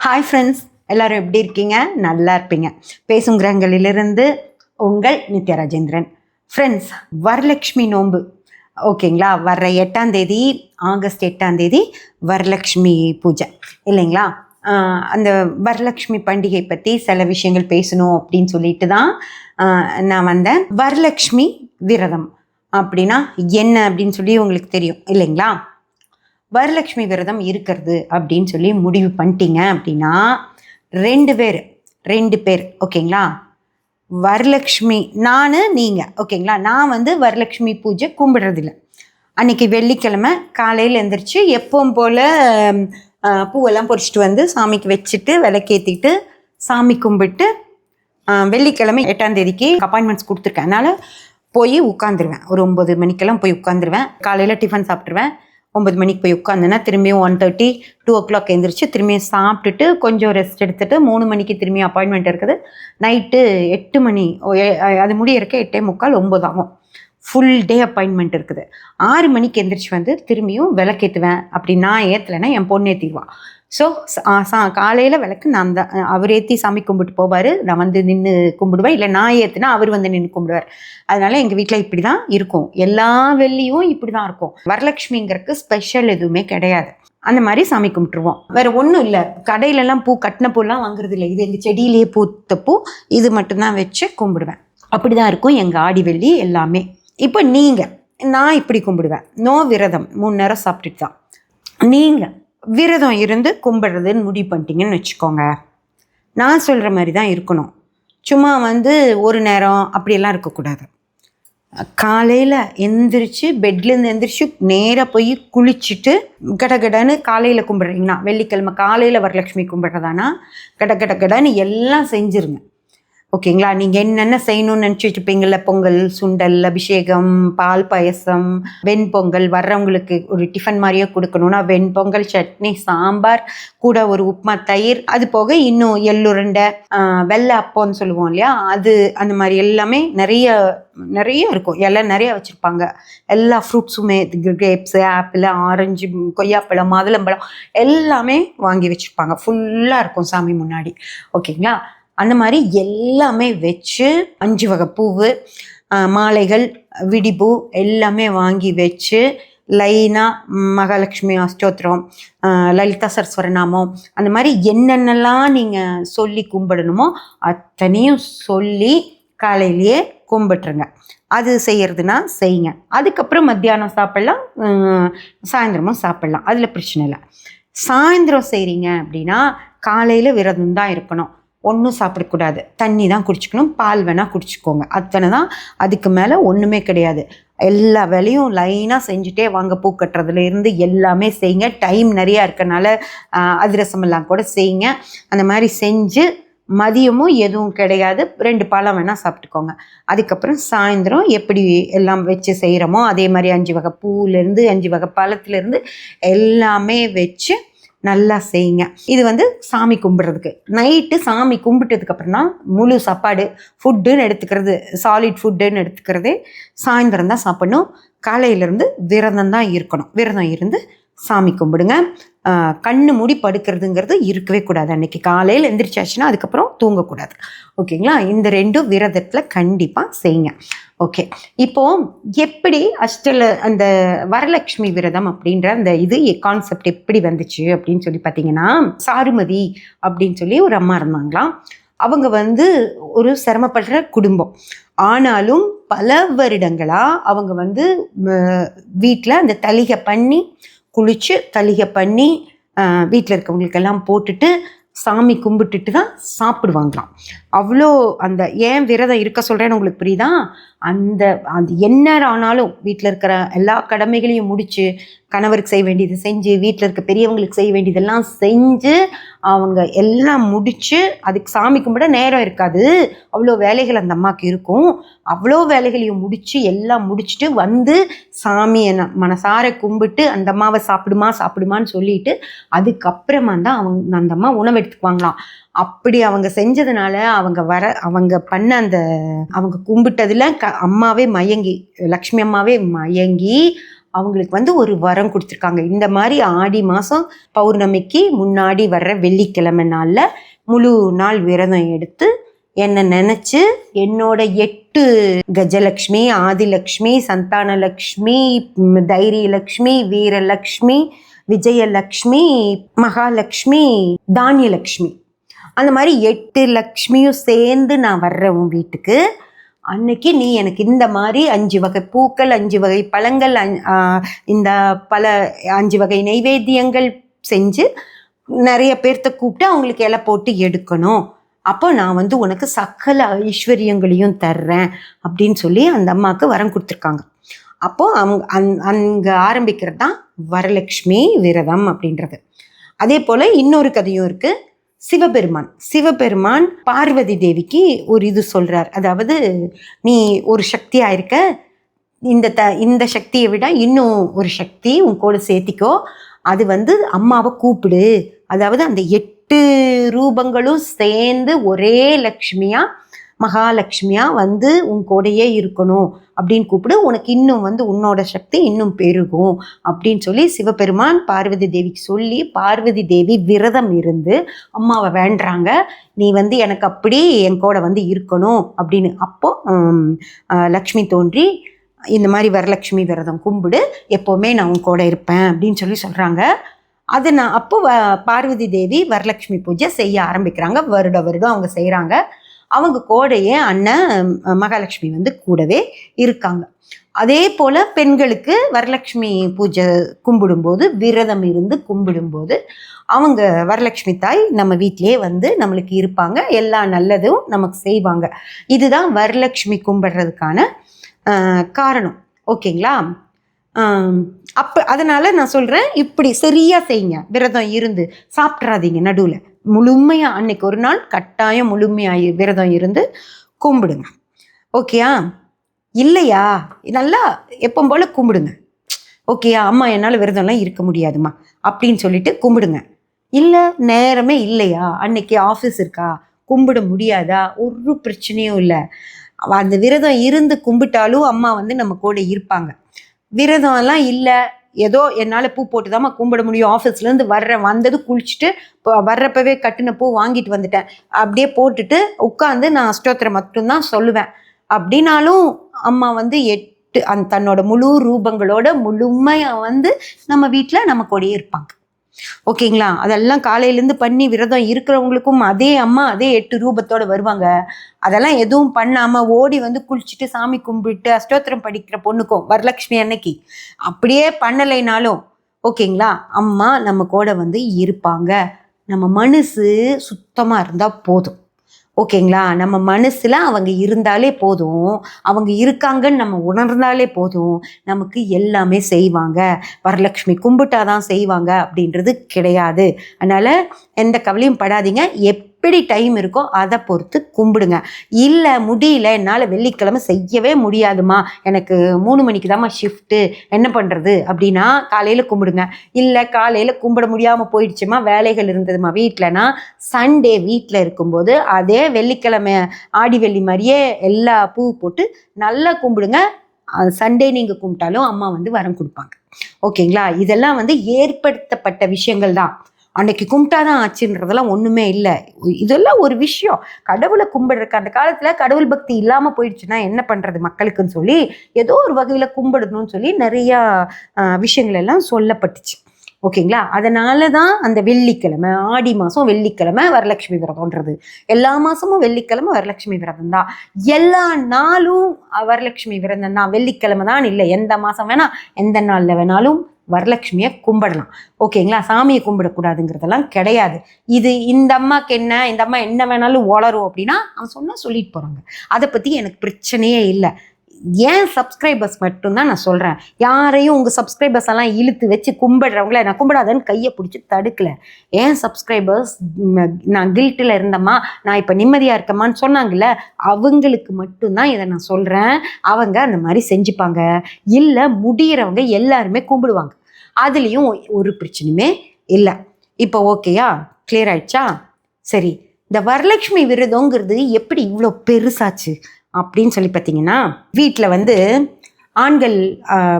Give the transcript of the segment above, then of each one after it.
Hi friends, எல்லோரும் எப்படி இருக்கீங்க? நல்லா இருப்பீங்க. பேசும் கிரகங்களிலிருந்து உங்கள் நித்யா ராஜேந்திரன். ஃப்ரெண்ட்ஸ், வரலட்சுமி நோன்பு ஓகேங்களா? வர்ற 8ஆம் தேதி, ஆகஸ்ட் 8ஆம் தேதி வரலட்சுமி பூஜை இல்லைங்களா? அந்த வரலட்சுமி பண்டிகை பற்றி சில விஷயங்கள் பேசணும் அப்படின்னு சொல்லிட்டு தான் நான் வந்தேன். வரலட்சுமி விரதம் அப்படின்னா என்ன அப்படின்னு சொல்லி உங்களுக்கு தெரியும் இல்லைங்களா? வரலட்சுமி விரதம் இருக்கிறது அப்படின்னு சொல்லி முடிவு பண்ணிட்டீங்க அப்படின்னா ரெண்டு பேர் ஓகேங்களா? வரலட்சுமி நீங்கள் ஓகேங்களா? நான் வரலட்சுமி பூஜை கும்பிடுறதில்ல. அன்றைக்கி வெள்ளிக்கிழமை காலையில் எழுந்திரிச்சு எப்பவும் போல் பூவெல்லாம் பொறிச்சிட்டு வந்து சாமிக்கு வச்சுட்டு விளக்கேற்றிட்டு சாமி கும்பிட்டு வெள்ளிக்கிழமை 8ஆம் தேதிக்கு அப்பாயின்மெண்ட்ஸ் கொடுத்துருக்கேன். அதனால் போய் உட்காந்துருவேன். ஒரு 9 மணிக்கெல்லாம் போய் உட்காந்துருவேன். காலையில் டிஃபன் சாப்பிட்ருவேன். 9 மணிக்கு போய் உட்காந்துன்னா திரும்பியும் 1:30 2 o'clock எழுந்திரிச்சு திரும்பியும் சாப்பிட்டுட்டு கொஞ்சம் ரெஸ்ட் எடுத்துகிட்டு 3 மணிக்கு திரும்பியும் அப்பாயின்மெண்ட் இருக்குது. நைட்டு 8 மணி அது முடியறக்க 8:45 9 ஆகும். ஃபுல் டே அப்பாயின்மெண்ட் இருக்குது. 6 மணிக்கு எழுந்திரிச்சு திரும்பியும் விளக்கேற்றுவேன். அப்படி நான் ஏற்றலைன்னா என் பொண்ணு ஏற்றிடுவான். ஸோ காலையில் விளக்கு நான் தான், அவர் ஏற்றி சாமி கும்பிட்டு போவார். நான் நின்று கும்பிடுவேன். இல்லை நான் ஏற்றுனா அவர் நின்று கும்பிடுவார். அதனால் எங்கள் வீட்டில் இப்படி தான் இருக்கும். எல்லா வெள்ளியும் இப்படி தான் இருக்கும். வரலட்சுமிங்கிறதுக்கு ஸ்பெஷல் எதுவுமே கிடையாது. அந்த மாதிரி சாமி கும்பிட்டுருவோம். வேறு ஒன்றும் இல்லை. கடையிலலாம் கட்டின பூலாம் வாங்குறது இல்லை. இது எங்கள் செடியிலேயே பூத்த பூ. இது மட்டும்தான் வச்சு கும்பிடுவேன். அப்படி தான் இருக்கும் எங்கள் ஆடி வெள்ளி எல்லாமே. இப்போ நான் இப்படி கும்பிடுவேன். நோ விரதம், 3 நேரம் சாப்பிட்டுட்டு தான். நீங்கள் விரதம் இருந்து கும்பிடுறதுன்னு முடிவு பண்ணிட்டீங்கன்னு வச்சுக்கோங்க. நான் சொல்கிற மாதிரி தான் இருக்கணும். சும்மா ஒரு நேரம் அப்படியெல்லாம் இருக்கக்கூடாது. காலையில் எந்திரிச்சு பெட்லேருந்து எந்திரிச்சு நேராக போய் குளிச்சுட்டு கடகடன்னு காலையில் கும்பிட்றீங்கன்னா, வெள்ளிக்கிழமை காலையில் வரலட்சுமி கும்பிட்றதானா கடகடன்னு எல்லாம் செஞ்சுருங்க ஓகேங்களா? நீங்கள் என்னென்ன செய்யணும்னு நினச்சி வச்சுருப்பீங்கள, பொங்கல், சுண்டல், அபிஷேகம், பால் பாயசம், வெண்பொங்கல், வர்றவங்களுக்கு ஒரு டிஃபன் மாதிரியே கொடுக்கணுன்னா வெண்பொங்கல், சட்னி, சாம்பார், கூட ஒரு உப்புமா, தயிர், அது போக இன்னும் எள்ளுருண்டை, வெள்ளை அப்போன்னு சொல்லுவோம் இல்லையா, அது அந்த மாதிரி எல்லாமே நிறைய இருக்கும். எல்லாம் நிறைய வச்சுருப்பாங்க. எல்லா ஃப்ரூட்ஸுமே, கிரேப்ஸு, ஆப்பிள், ஆரஞ்சு, கொய்யாப்பழம், மாதுளம்பழம் எல்லாமே வாங்கி வச்சுருப்பாங்க. ஃபுல்லாக இருக்கும் சாமி முன்னாடி ஓகேங்களா? அந்த மாதிரி எல்லாமே வச்சு 5 வகை பூவு, மாலைகள், விடிபூ எல்லாமே வாங்கி வச்சு லைனாக மகாலட்சுமி அஷ்டோத்திரம், லலிதா சரஸ்வரநாமம், அந்த மாதிரி என்னென்னலாம் நீங்கள் சொல்லி கும்பிடணுமோ அத்தனையும் சொல்லி காலையிலேயே கும்பிட்டுருங்க. அது செய்கிறதுனா செய்யுங்க. அதுக்கப்புறம் மத்தியானம் சாப்பிட்லாம், சாயந்தரமும் சாப்பிட்லாம். அதில் பிரச்சனை இல்லை. சாயந்தரம் செய்கிறீங்க அப்படின்னா காலையில் விரதம் தான் இருக்கணும். ஒன்றும் சாப்பிடக்கூடாது. தண்ணி தான் குடிச்சிக்கணும். பால் வேணால் குடிச்சிக்கோங்க. அத்தனை தான். அதுக்கு மேலே ஒன்றுமே கிடையாது. எல்லா வேலையும் லைனாக செஞ்சுட்டே வாங்க. பூ கட்டுறதுலேருந்து எல்லாமே செய்யுங்க. டைம் நிறையா இருக்கனால அதிரசமெல்லாம் கூட செய்யுங்க. அந்த மாதிரி செஞ்சு மதியமும் எதுவும் கிடையாது. 2 பழம் வேணால் சாப்பிட்டுக்கோங்க. அதுக்கப்புறம் சாயந்தரம் எப்படி எல்லாம் வச்சு செய்கிறோமோ அதே மாதிரி 5 வகை பூவிலேருந்து 5 வகை பழத்துலேருந்து எல்லாமே வச்சு நல்லா செய்யுங்க. இது சாமி கும்பிட்றதுக்கு. நைட்டு சாமி கும்பிட்டதுக்கப்புறம் தான் முழு சாப்பாடு ஃபுட்டுன்னு எடுத்துக்கிறது, சாலிட் ஃபுட்டுன்னு எடுத்துக்கிறதே சாயந்தரம் தான் சாப்பிடணும். காலையிலேருந்து விரதம் தான் இருக்கணும். விரதம் இருந்து சாமி கும்பிடுங்க. கண்ணு மூடி படுக்கிறதுங்கிறது இருக்கவே கூடாது. அன்றைக்கி காலையில் எந்திரிச்சாச்சுன்னா அதுக்கப்புறம் தூங்கக்கூடாது ஓகேங்களா? இந்த 2 விரதத்தில் கண்டிப்பாக செய்யுங்க. ஓகே, இப்போது எப்படி அந்த வரலட்சுமி விரதம் அப்படின்ற அந்த கான்செப்ட் எப்படி வந்துச்சு அப்படின்னு சொல்லி பார்த்தீங்கன்னா, சாருமதி அப்படின்னு சொல்லி ஒரு அம்மா இருந்தாங்களாம். அவங்க ஒரு சிரமப்படுற குடும்பம். ஆனாலும் பல வருடங்களாக அவங்க வீட்டில் அந்த தளிகை பண்ணி குளித்து தளிகை பண்ணி வீட்டில் இருக்கவங்களுக்கெல்லாம் போட்டுட்டு சாமி கும்பிட்டுட்டு தான் சாப்பிடுவாங்களாம். அவ்வளோ அந்த ஏன் விரதம் இருக்க சொல்கிறேன்னு உங்களுக்கு புரியுதா? அது என்ன ஆனாலும் வீட்டில் இருக்கிற எல்லா கடமைகளையும் முடித்து, கணவருக்கு செய்ய வேண்டியது செஞ்சு, வீட்டில் இருக்க பெரியவங்களுக்கு செய்ய வேண்டியதெல்லாம் செஞ்சு, அவங்க எல்லாம் முடித்து அதுக்கு சாமி கும்பிட நேரம் இருக்காது. அவ்வளோ வேலைகள் அந்த அம்மாவுக்கு இருக்கும். அவ்வளோ வேலைகளையும் முடித்து எல்லாம் முடிச்சுட்டு சாமியை மனசார கும்பிட்டு அந்த அம்மாவை சாப்பிடுமான்னு சொல்லிட்டு அதுக்கப்புறமா தான் அந்த அம்மா உணவு எடுத்துக்குவாங்களாம். அப்படி அவங்க செஞ்சதுனால அவங்க பண்ண அவங்க கும்பிட்டதில் அம்மாவே மயங்கி, லக்ஷ்மி அம்மாவே மயங்கி அவங்களுக்கு வந்து ஒரு வரம் கொடுத்துருக்காங்க. இந்த மாதிரி ஆடி மாதம் பௌர்ணமிக்கு முன்னாடி வர்ற வெள்ளிக்கிழமை நாளில் முழு நாள் விரதம் எடுத்து என்னை நினச்சி என்னோட 8 கஜலக்ஷ்மி, ஆதிலக்ஷ்மி, சந்தானலக்ஷ்மி, தைரியலக்ஷ்மி, வீரலக்ஷ்மி, விஜயலக்ஷ்மி, மகாலட்சுமி, தானியலக்ஷ்மி, அந்த மாதிரி 8 லக்ஷ்மியும் சேர்ந்து நான் வர்றேன் உன் வீட்டுக்கு. அன்னைக்கு நீ எனக்கு இந்த மாதிரி 5 வகை பூக்கள், 5 வகை பழங்கள், இந்த 5 வகை நைவேத்தியங்கள் செஞ்சு நிறைய பேர்த்த கூப்பிட்டு அவங்களுக்கு இலை போட்டு எடுக்கணும். அப்போ நான் வந்து உனக்கு சகல ஐஸ்வர்யங்களையும் தர்றேன் அப்படின்னு சொல்லி அந்த அம்மாவுக்கு வரம் கொடுத்துருக்காங்க. அப்போது அங்கே ஆரம்பிக்கிறது தான் வரலட்சுமி விரதம் அப்படின்றது. அதே போல் இன்னொரு கதையும் இருக்குது. சிவபெருமான் பார்வதி தேவிக்கு ஒரு இது சொல்கிறார். அதாவது நீ ஒரு சக்தியாக இருக்க, இந்த சக்தியை விட இன்னும் ஒரு சக்தி உன் கூட சேர்த்திக்கோ, அது வந்து அம்மாவை கூப்பிடு. அதாவது அந்த 8 ரூபங்களும் சேர்ந்து ஒரே லக்ஷ்மியா மகாலட்சுமியா வந்து உன் கூடையே இருக்கணும் அப்படின்னு கூப்பிடு, உனக்கு இன்னும் வந்து உன்னோட சக்தி இன்னும் பெருகும் அப்படின்னு சொல்லி சிவபெருமான் பார்வதி தேவிக்கு சொல்லி, பார்வதி தேவி விரதம் இருந்து அம்மாவை வேண்டுறாங்க, நீ வந்து எனக்கு அப்படி என் கூட வந்து இருக்கணும் அப்படின்னு. அப்போ லக்ஷ்மி தோன்றி இந்த மாதிரி வரலட்சுமி விரதம் கும்பிடு, எப்போவுமே நான் உன் கூட இருப்பேன் அப்படின்னு சொல்லி சொல்கிறாங்க. அது நான் அப்போ பார்வதி தேவி வரலட்சுமி பூஜை செய்ய ஆரம்பிக்கிறாங்க. வருடம் அவங்க செய்கிறாங்க. அவங்க கூடையே அண்ணன் மகாலட்சுமி வந்து கூடவே இருக்காங்க. அதே போல் பெண்களுக்கு வரலட்சுமி பூஜை கும்பிடும்போது, விரதம் இருந்து கும்பிடும்போது அவங்க வரலட்சுமி தாய் நம்ம வீட்டிலே வந்து நம்மளுக்கு இருப்பாங்க, எல்லா நல்லதும் நமக்கு செய்வாங்க. இதுதான் வரலட்சுமி கும்பிடுறதுக்கான காரணம். ஓகேங்களா? அதனால் நான் சொல்கிறேன், இப்படி சரியாக செய்யுங்க. விரதம் இருந்து சாப்பிட்றாதீங்க நடுவில். முழுமையாக அன்னைக்கு ஒரு நாள் கட்டாயம் முழுமையாக விரதம் இருந்து கும்பிடுங்க. ஓகேயா? இல்லையா, நல்லா எப்போ போல் கும்பிடுங்க. ஓகேயா? அம்மா என்னால் விரதம்லாம் இருக்க முடியாதுமா அப்படின்னு சொல்லிட்டு கும்பிடுங்க. இல்லை நேரமே இல்லையா, அன்னைக்கு ஆஃபீஸ் இருக்கா, கும்பிட முடியாதா, ஒரு பிரச்சனையும் இல்லை. அந்த விரதம் இருந்து கும்பிட்டாலும் அம்மா வந்து நம்ம கூட இருப்பாங்க. விரதம்லாம் இல்லை, ஏதோ என்னால் பூ போட்டு தாம்மா கும்பிட முடியும், ஆஃபீஸ்லேருந்து வந்தது குளிச்சுட்டு வர்றப்பவே கட்டின பூ வாங்கிட்டு வந்துட்டேன், அப்படியே போட்டுட்டு உட்காந்து நான் அஷ்டோத்திரம் மட்டும்தான் சொல்லுவேன் அப்படின்னாலும் அம்மா வந்து தன்னோட முழு ரூபங்களோட முழுமையாக வந்து நம்ம வீட்டில் நம்ம கூடயே இருப்பாங்க. ஓகேங்களா? அதெல்லாம் காலையிலேருந்து பண்ணி விரதம் இருக்கிறவங்களுக்கும் அதே அம்மா அதே 8 ரூபத்தோடு வருவாங்க. அதெல்லாம் எதுவும் பண்ணாமல் ஓடி வந்து குளிச்சுட்டு சாமி கும்பிட்டு அஷ்டோத்திரம் படிக்கிற பொண்ணுக்கும் வரலட்சுமி அன்னைக்கு அப்படியே பண்ணலைனாலும் ஓகேங்களா, அம்மா நம்ம கூட வந்து இருப்பாங்க. நம்ம மனசு சுத்தமாக இருந்தால் போதும். ஓகேங்களா? நம்ம மனசில் அவங்க இருந்தாலே போதும், அவங்க இருக்காங்கன்னு நம்ம உணர்ந்தாலே போதும், நமக்கு எல்லாமே செய்வாங்க. வரலட்சுமி கும்பிட்டாதான் செய்வாங்க அப்படின்றது கிடையாது. அதனால் எந்த கவலையும் படாதீங்க. எப்படி டைம் இருக்கோ அதை பொறுத்து கும்பிடுங்க. இல்லை முடியல, என்னால் வெள்ளிக்கிழமை செய்யவே முடியாதுமா, எனக்கு 3 மணிக்கு தாம்மா ஷிஃப்ட்டு, என்ன பண்ணுறது அப்படின்னா காலையில் கும்பிடுங்க. இல்லை காலையில் கும்பிட முடியாமல் போயிடுச்சுமா, வேலைகள் இருந்ததுமா வீட்டிலனா, சண்டே வீட்டில் இருக்கும்போது அதே வெள்ளிக்கிழமை ஆடி வெள்ளி மாதிரியே எல்லா பூ போட்டு நல்லா கும்பிடுங்க. சண்டே நீங்கள் கும்பிட்டாலும் அம்மா வந்து வரம் கொடுப்பாங்க. ஓகேங்களா? இதெல்லாம் வந்து ஏற்படுத்தப்பட்ட விஷயங்கள் தான். அன்னைக்கு கும்பிட்டாதான் ஆச்சுன்றதெல்லாம் ஒன்றுமே இல்லை. இதெல்லாம் ஒரு விஷயம். கடவுளை கும்பிடுறதுக்கு அந்த காலத்தில் கடவுள் பக்தி இல்லாமல் போயிடுச்சுன்னா என்ன பண்ணுறது மக்களுக்குன்னு சொல்லி ஏதோ ஒரு வகையில் கும்பிடணும்னு சொல்லி நிறையா விஷயங்கள் எல்லாம் சொல்லப்பட்டுச்சு. ஓகேங்களா? அதனால தான் அந்த வெள்ளிக்கிழமை, ஆடி மாதம் வெள்ளிக்கிழமை வரலட்சுமி விரதம்ன்றது. எல்லா மாதமும் வெள்ளிக்கிழமை வரலட்சுமி விரதம் தான். எல்லா நாளும் வரலட்சுமி விரதம் தான். வெள்ளிக்கிழமை தான் இல்லை, எந்த மாதம் வேணால் எந்த நாளில் வேணாலும் வரலட்சுமியை கும்பிடலாம். ஓகேங்களா? சாமியை கும்பிடக்கூடாதுங்கிறதெல்லாம் கிடையாது. இந்த அம்மாவுக்கு என்ன, இந்த அம்மா என்ன வேணாலும் வளரும் அப்படின்னா அவன் சொன்னால் சொல்லிட்டு போகிறாங்க. அதை பற்றி எனக்கு பிரச்சனையே இல்லை. ஏன் சப்ஸ்கிரைபர்ஸ் மட்டும்தான் நான் சொல்கிறேன். யாரையும் உங்கள் சப்ஸ்கிரைபர்ஸ் எல்லாம் இழுத்து வச்சு கும்பிடுறவங்கள நான் கும்பிடாதன்னு கையை பிடிச்சி தடுக்கலை. ஏன் சப்ஸ்கிரைபர்ஸ் நான் கில்ட்டில் இருந்தம்மா, நான் இப்போ நிம்மதியாக இருக்கம்மான்னு சொன்னாங்கல்ல, அவங்களுக்கு மட்டும்தான் இதை நான் சொல்கிறேன். அவங்க அந்த மாதிரி செஞ்சுப்பாங்க. இல்லை முடிகிறவங்க எல்லாருமே கும்பிடுவாங்க. அதுலேயும் ஒரு பிரச்சனையுமே இல்லை. இப்போ ஓகேயா? கிளியர் ஆயிடுச்சா? சரி, இந்த வரலட்சுமி விரதங்கிறது எப்படி இவ்வளோ பெருசாச்சு அப்படின்னு சொல்லி பார்த்தீங்கன்னா, வீட்டில் வந்து ஆண்கள்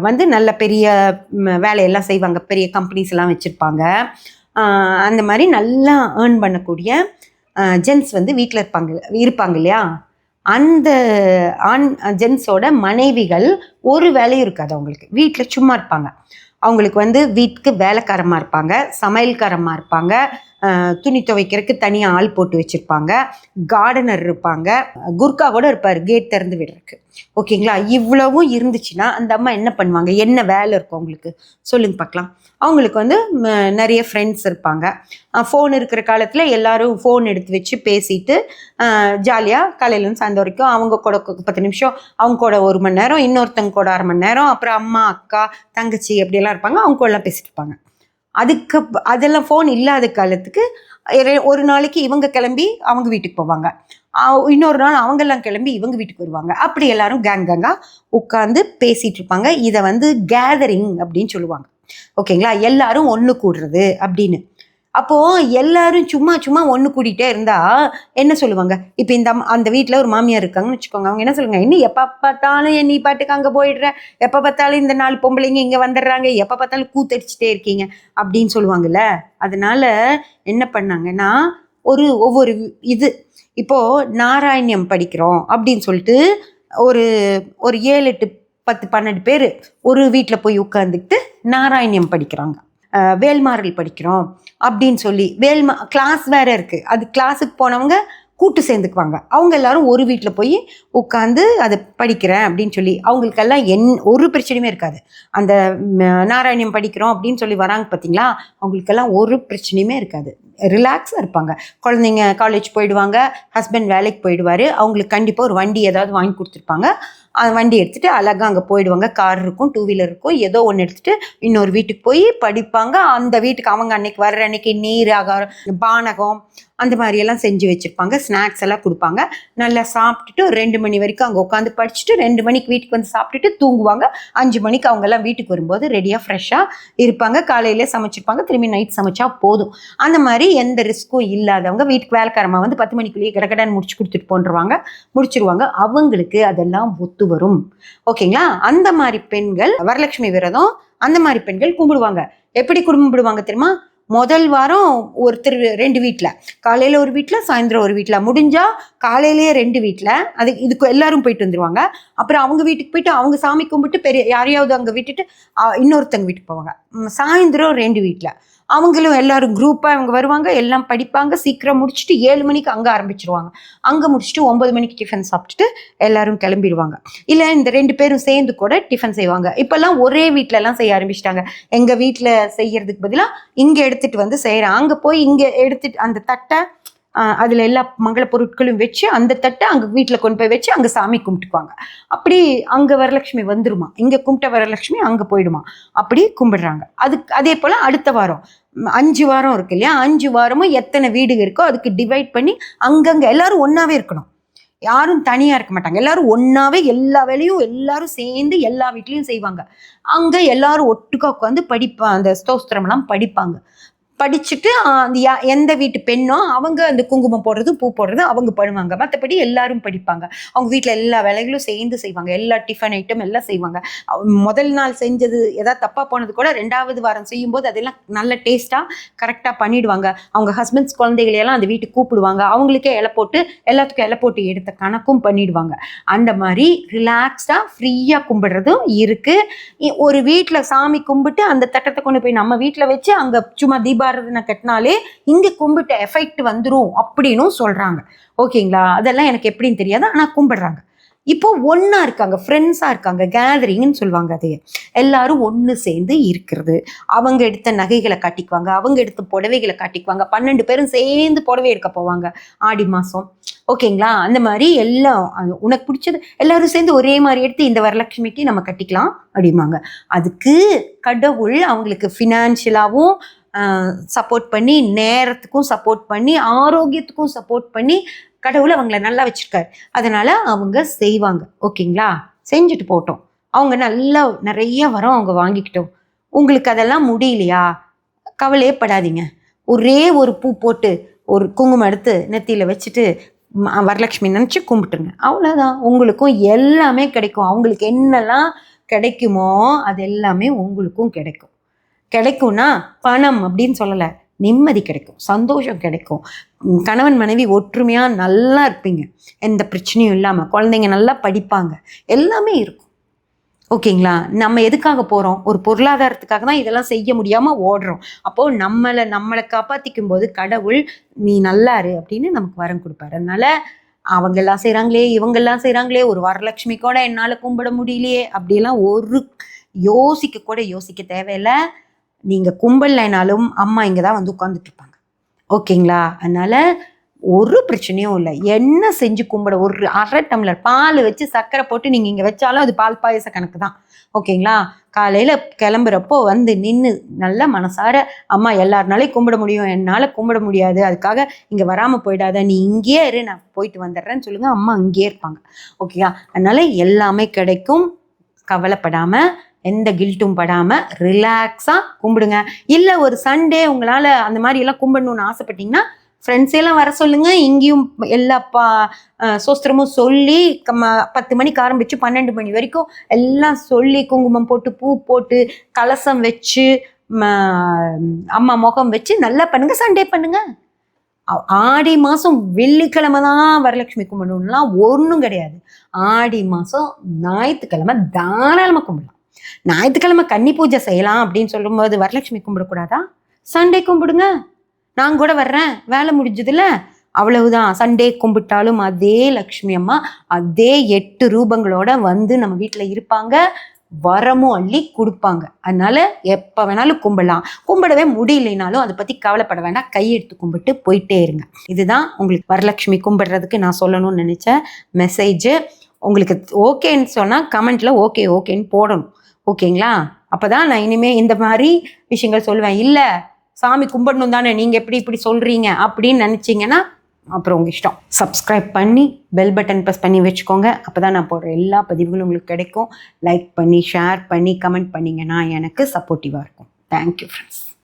வந்து நல்ல பெரிய வேலையெல்லாம் செய்வாங்க, பெரிய கம்பெனிஸ் எல்லாம் வச்சுருப்பாங்க. அந்த மாதிரி நல்லா ஏர்ன் பண்ணக்கூடிய ஜென்ஸ் வந்து வீட்டில் இருப்பாங்க இல்லையா. அந்த ஜென்ஸோட மனைவிகள் ஒரு வேலையும் இருக்காது அவங்களுக்கு, வீட்டில் சும்மா இருப்பாங்க. அவங்களுக்கு வந்து வீட்டுக்கு வேலைக்காரமாக இருப்பாங்க, சமையல்காரமாக இருப்பாங்க, துணி துவைக்கிறதுக்கு தனியாக ஆள் போட்டு வச்சுருப்பாங்க, கார்டனர் இருப்பாங்க, குர்கா கூட இருப்பார் கேட் திறந்து விடுறதுக்கு. ஓகேங்களா. இவ்வளவும் இருந்துச்சுன்னா அந்த அம்மா என்ன பண்ணுவாங்க, என்ன வேலை இருக்கும் அவங்களுக்கு சொல்லுங்க பார்க்கலாம். அவங்களுக்கு வந்து நிறைய ஃப்ரெண்ட்ஸ் இருப்பாங்க. ஃபோன் இருக்கிற காலத்தில் எல்லாரும் ஃபோன் எடுத்து வச்சு பேசிட்டு ஜாலியாக காலையிலேருந்து சாயந்தரம் வரைக்கும் அவங்க கூட 10 நிமிஷம், அவங்க கூட 1 மணி நேரம், இன்னொருத்தங்க கூட 1/2 மணி நேரம், அப்புறம் அம்மா அக்கா தங்கச்சி அப்படியெல்லாம் இருப்பாங்க, அவங்க கூட எல்லாம் பேசிட்டு இருப்பாங்க. அதெல்லாம் ஃபோன் இல்லாத காலத்துக்கு ஒரு நாளைக்கு இவங்க கிளம்பி அவங்க வீட்டுக்கு போவாங்க, இன்னொரு நாள் அவங்கெல்லாம் கிளம்பி இவங்க வீட்டுக்கு வருவாங்க. அப்படி எல்லாரும் கேங்காக உட்காந்து பேசிட்டு இருப்பாங்க. இதை வந்து கேதரிங் அப்படின்னு சொல்லுவாங்க. ஓகேங்களா. எல்லாரும் ஒன்று கூடுறது அப்படின்னு. அப்போ எல்லாரும் சும்மா சும்மா ஒன்று கூட்டிகிட்டே இருந்தா என்ன சொல்லுவாங்க, இப்போ அந்த வீட்டில் ஒரு மாமியார் இருக்காங்கன்னு வச்சுக்கோங்க, அவங்க என்ன சொல்லுவாங்க, இன்னும் எப்போ பார்த்தாலும் நீ பாட்டுக்கு அங்கே போயிடுற, எப்போ பார்த்தாலும் இந்த 4 பொம்பளைங்க இங்கே வந்துடுறாங்க, எப்போ பார்த்தாலும் கூத்தடிச்சுட்டே இருக்கீங்க அப்படின்னு சொல்லுவாங்கல்ல. அதனால என்ன பண்ணாங்கன்னா ஒவ்வொரு இப்போது நாராயணியம் படிக்கிறோம் அப்படின்னு சொல்லிட்டு ஒரு 7, 8, 10, 12 பேர் ஒரு வீட்டில் போய் உட்காந்துக்கிட்டு நாராயணியம் படிக்கிறாங்க. வேல்மாறல் படிக்கிறோம் அப்படின்னு சொல்லி கிளாஸ் வேற இருக்குது. அது கிளாஸுக்கு போனவங்க கூட்டு சேர்ந்துக்குவாங்க. அவங்க எல்லாரும் ஒரு வீட்டில் போய் உட்காந்து அதை படிக்கிறேன் அப்படின்னு சொல்லி அவங்களுக்கெல்லாம் ஒரு பிரச்சனையுமே இருக்காது. அந்த நாராயணியம் படிக்கிறோம் அப்படின்னு சொல்லி வராங்க பார்த்தீங்களா, அவங்களுக்கெல்லாம் ஒரு பிரச்சனையுமே இருக்காது, ரிலாக்ஸாக இருப்பாங்க. குழந்தைங்க காலேஜ் போயிடுவாங்க, ஹஸ்பண்ட் வேலைக்கு போயிடுவார், அவங்களுக்கு கண்டிப்பாக ஒரு வண்டி ஏதாவது வாங்கி கொடுத்துருப்பாங்க. அந்த வண்டி எடுத்துகிட்டு அழகாக அங்கே போயிடுவாங்க. கார் இருக்கும், 2 வீலர் இருக்கும், ஏதோ ஒன்று எடுத்துகிட்டு இன்னொரு வீட்டுக்கு போய் படிப்பாங்க. அந்த வீட்டுக்கு அவங்க அன்னைக்கு வர்ற அன்னைக்கு நீர் ஆகாரம் பானகம் அந்த மாதிரியெல்லாம் செஞ்சு வச்சுருப்பாங்க, ஸ்நாக்ஸ் எல்லாம் கொடுப்பாங்க. நல்லா சாப்பிட்டுட்டு 2 மணி வரைக்கும் அங்கே உட்காந்து படிச்சுட்டு 2 மணிக்கு வீட்டுக்கு வந்து சாப்பிட்டுட்டு தூங்குவாங்க. 5 மணிக்கு அவங்கெல்லாம் வீட்டுக்கு வரும்போது ரெடியாக ஃப்ரெஷ்ஷாக இருப்பாங்க. காலையிலே சமைச்சிருப்பாங்க, திரும்பி நைட் சமைச்சா போதும். அந்த மாதிரி எந்த ரிஸ்க்கும் இல்லாதவங்க வீட்டுக்கு வேலைக்காரமாக வந்து 10 மணிக்குள்ளேயே கடகடன்னு முடிச்சிருவாங்க. அவங்களுக்கு அதெல்லாம் ஒத்து வரும். ஓகேங்களா. அந்த மாதிரி பெண்கள் வரலட்சுமி விரதம் அந்த மாதிரி பெண்கள் கும்பிடுவாங்க. எப்படி கும்பிடுவாங்க தெரியுமா, முதல் வாரம் ஒருத்தர் 2 வீட்டில், காலையில் ஒரு வீட்டில் சாயந்தரம் ஒரு வீட்டில், முடிஞ்சால் காலையிலேயே 2 வீட்டில், இதுக்கு எல்லாரும் போயிட்டு வந்துடுவாங்க. அப்புறம் அவங்க வீட்டுக்கு போயிட்டு அவங்க சாமி கும்பிட்டு யாரையாவது அங்கே விட்டுட்டு இன்னொருத்தங்க வீட்டுக்கு போவாங்க. சாயந்தரம் 2 வீட்டில் அவங்களும் எல்லாரும் குரூப்பாக அவங்க வருவாங்க, எல்லாம் படிப்பாங்க, சீக்கிரம் முடிச்சுட்டு 7 மணிக்கு அங்கே ஆரம்பிச்சிருவாங்க. அங்கே முடிச்சுட்டு 9 மணிக்கு டிஃபன் சாப்பிட்டுட்டு எல்லாரும் கிளம்பிடுவாங்க. இல்லை இந்த 2 பேரும் சேர்ந்து கூட டிஃபன் செய்வாங்க. இப்போல்லாம் ஒரே வீட்டிலலாம் செய்ய ஆரம்பிச்சிட்டாங்க. எங்கள் வீட்டில் செய்யறதுக்கு பதிலாக இங்கே எடுத்துகிட்டு வந்து செய்கிறேன். அங்கே போய் இங்கே எடுத்துட்டு அந்த தட்டை அதில் எல்லா மங்கள பொருட்களும் வச்சு அந்த தட்டை அங்கே வீட்டில் கொண்டு போய் வச்சு அங்கே சாமி கும்பிட்டுக்குவாங்க. அப்படி அங்கே வரலட்சுமி வந்துடுமா, இங்கே கும்பிட்ட வரலட்சுமி அங்கே போயிடுமா, அப்படி கும்பிடுறாங்க. அதே போல் அடுத்த வாரம் 5 வாரம் இருக்கு இல்லையா, 5 வாரமும் எத்தனை வீடு இருக்கோ அதுக்கு டிவைட் பண்ணி அங்கங்கே எல்லாரும் ஒன்றாவே இருக்கணும், யாரும் தனியாக இருக்க மாட்டாங்க. எல்லாரும் ஒன்றாவே எல்லா வேலையும் எல்லாரும் சேர்ந்து எல்லா வீட்லேயும் செய்வாங்க. அங்கே எல்லாரும் ஒட்டுக்கா உட்காந்து அந்த ஸ்தோத்திரம்லாம் படிப்பாங்க. படிச்சுட்டு அந்த எந்த வீட்டு பெண்ணோ அவங்க அந்த குங்குமம் போடுறது பூ போடுறது அவங்க பண்ணுவாங்க. மற்றபடி எல்லாரும் படிப்பாங்க. அவங்க வீட்டில் எல்லா வேலைகளும் சேர்ந்து செய்வாங்க. எல்லா டிஃபன் ஐட்டம் எல்லாம் செய்வாங்க. முதல் நாள் செஞ்சது ஏதாவது தப்பாக போனது கூட 2வது வாரம் செய்யும்போது அதெல்லாம் நல்ல டேஸ்ட்டாக கரெக்டாக பண்ணிடுவாங்க. அவங்க ஹஸ்பண்ட்ஸ் குழந்தைகளையெல்லாம் அந்த வீட்டுக்கு கூப்பிடுவாங்க. அவங்களுக்கே இலை போட்டு எல்லாத்துக்கும் இலை போட்டு எடுத்த கணக்கும் பண்ணிடுவாங்க. அந்த மாதிரி ரிலாக்ஸ்டாக ஃப்ரீயாக கும்பிடுறதும் இருக்குது. ஒரு வீட்டில் சாமி கும்பிட்டு அந்த தட்டத்தை கொண்டு போய் நம்ம வீட்டில் வச்சு அங்கே சும்மா தீபாரதனை கட்டினாலே இங்கே கும்பிட்ட எஃபெக்ட் வந்துடும் அப்படின்னு சொல்கிறாங்க. ஓகேங்களா. அதெல்லாம் எனக்கு எப்படின்னு தெரியாது, ஆனால் கும்பிடுறாங்க. இப்போ ஒன்றா இருக்காங்க, ஃப்ரெண்ட்ஸாக இருக்காங்க, கேதரிங்னு சொல்லுவாங்க. அது எல்லாரும் ஒன்று சேர்ந்து இருக்கிறது. அவங்க எடுத்த நகைகளை காட்டிக்குவாங்க, அவங்க எடுத்த புடவைகளை காட்டிக்குவாங்க. 12 பேரும் சேர்ந்து புடவை எடுக்க போவாங்க ஆடி மாதம். ஓகேங்களா. அந்த மாதிரி எல்லாம் உனக்கு பிடிச்சது எல்லாரும் சேர்ந்து ஒரே மாதிரி எடுத்து இந்த வரலட்சுமிக்கு நம்ம கட்டிக்கலாம் அப்படிம்பாங்க. அதுக்கு கடவுள் அவங்களுக்கு ஃபினான்ஷியலாகவும் சப்போர்ட் பண்ணி, நேரத்துக்கும் சப்போர்ட் பண்ணி, ஆரோக்கியத்துக்கும் சப்போர்ட் பண்ணி கடவுள் அவங்கள நல்லா வச்சிருக்காரு. அதனால அவங்க செய்வாங்க. ஓகேங்களா. செஞ்சுட்டு போட்டோம், அவங்க நல்லா நிறைய வரம் அவங்க வாங்கிக்கிட்டோம். உங்களுக்கு அதெல்லாம் முடியலையா, கவலையே படாதீங்க. ஒரே ஒரு பூ போட்டு ஒரு குங்குமம் எடுத்து நெத்தியில் வச்சுட்டு வரலட்சுமி நினச்சி கும்பிட்டுருங்க, அவ்வளோதான். உங்களுக்கும் எல்லாமே கிடைக்கும். அவங்களுக்கு என்னெல்லாம் கிடைக்குமோ அது எல்லாமே உங்களுக்கும் கிடைக்கும். கிடைக்கும்னா பணம் அப்படின்னு சொல்லலை, நிம்மதி கிடைக்கும், சந்தோஷம் கிடைக்கும், கணவன் மனைவி ஒற்றுமையாக நல்லா இருப்பீங்க, எந்த பிரச்சனையும் இல்லாமல், குழந்தைங்க நல்லா படிப்பாங்க, எல்லாமே இருக்கும். ஓகேங்களா? நம்ம எதுக்காக போகிறோம்? ஒரு பொருளாதாரத்துக்காக தான் இதெல்லாம் செய்ய முடியாமல் ஓடுறோம். அப்போது நம்மளை காப்பாற்றிக்கும் போது கடவுள் நீ நல்லா இரு அப்படின்னு நமக்கு வரம் கொடுப்பாரு. அதனால அவங்கெல்லாம் செய்கிறாங்களே, இவங்கெல்லாம் செய்கிறாங்களே, ஒரு வரலட்சுமி கூட என்னால் கும்பிட முடியலையே அப்படியெல்லாம் ஒரு யோசிக்க தேவையில்லை. நீங்கள் கும்பிடலைனாலும் அம்மா இங்கே தான் வந்து உட்காந்துட்டு இருப்பாங்க. ஓகேங்களா? அதனால ஒரு பிரச்சனையும் இல்லை. என்ன செஞ்சு கும்பிட, ஒரு அரை டம்ளர் பால் வச்சு சர்க்கரை போட்டு நீங்கள் இங்கே வச்சாலும் அது பால் பாயச கணக்கு தான். ஓகேங்களா? காலையில் கிளம்புறப்போ வந்து நின்று நல்ல மனசார அம்மா எல்லாருனாலையும் கும்பிட முடியும், என்னால் கும்பிட முடியாது, அதுக்காக இங்கே வராமல் போயிடாத, நீ இங்கேயே இரு, நான் போயிட்டு வந்துடுறேன்னு சொல்லுங்கள். அம்மா இங்கேயே இருப்பாங்க. ஓகேயா? அதனால எல்லாமே கிடைக்கும். கவலைப்படாமல், எந்த கில்ட்டும் படாமல் ரிலாக்ஸாக கும்பிடுங்க. இல்லை ஒரு சண்டே உங்களால் அந்த மாதிரி எல்லாம் கும்பிடணும்னு ஆசைப்பட்டீங்கன்னா ஃப்ரெண்ட்ஸெல்லாம் வர சொல்லுங்கள். இங்கேயும் எல்லா சோஸ்திரமும் சொல்லி 10 மணிக்கு ஆரம்பித்து 12 மணி வரைக்கும் எல்லாம் சொல்லி குங்குமம் போட்டு பூ போட்டு கலசம் வச்சு அம்மா முகம் வச்சு நல்லா பண்ணுங்க. சண்டே பண்ணுங்க. ஆடி மாதம் வெள்ளிக்கிழமை தான் வரலட்சுமி கும்பிடணும்லாம் ஒன்றும் கிடையாது. ஆடி மாதம் ஞாயிற்றுக்கிழமை தாராளமாக கும்பிடலாம். ஞாயிற்றுக்கிழமை கன்னி பூஜை செய்யலாம் அப்படின்னு சொல்லும்போது வரலட்சுமி கும்பிடக்கூடாதா? சண்டே கும்பிடுங்க. நான் கூட வர்றேன், வேலை முடிஞ்சதுல, அவ்வளவுதான். சண்டே கும்பிட்டாலும் அதே லக்ஷ்மி அம்மா அதே 8 ரூபங்களோட வந்து நம்ம வீட்டில் இருப்பாங்க, வரமும் அள்ளி கொடுப்பாங்க. அதனால எப்போ வேணாலும் கும்பிடலாம். கும்பிடவே முடியலைனாலும் அதை பற்றி கவலைப்பட வேண்டாம், கையெடுத்து கும்பிட்டு போயிட்டே இருங்க. இதுதான் உங்களுக்கு வரலட்சுமி கும்பிடுறதுக்கு நான் சொல்லணும்னு நினச்ச மெசேஜ். உங்களுக்கு ஓகேன்னு சொன்னால் கமெண்ட்டில் ஓகேன்னு போடணும். ஓகேங்களா? அப்போ தான் நான் இனிமேல் இந்த மாதிரி விஷயங்கள் சொல்லுவேன். இல்லை சாமி கும்பிடணும் தானே, நீங்கள் இப்படி சொல்கிறீங்க அப்படின்னு நினச்சிங்கன்னா அப்புறம் உங்கள் இஷ்டம். சப்ஸ்கிரைப் பண்ணி பெல் பட்டன் ப்ரெஸ் பண்ணி வச்சுக்கோங்க. அப்போ தான் நான் போடுற எல்லா பதிவுகளும் உங்களுக்கு கிடைக்கும். லைக் பண்ணி ஷேர் பண்ணி கமெண்ட் பண்ணிங்கன்னா எனக்கு சப்போர்ட்டிவாக இருக்கும். Thank you friends.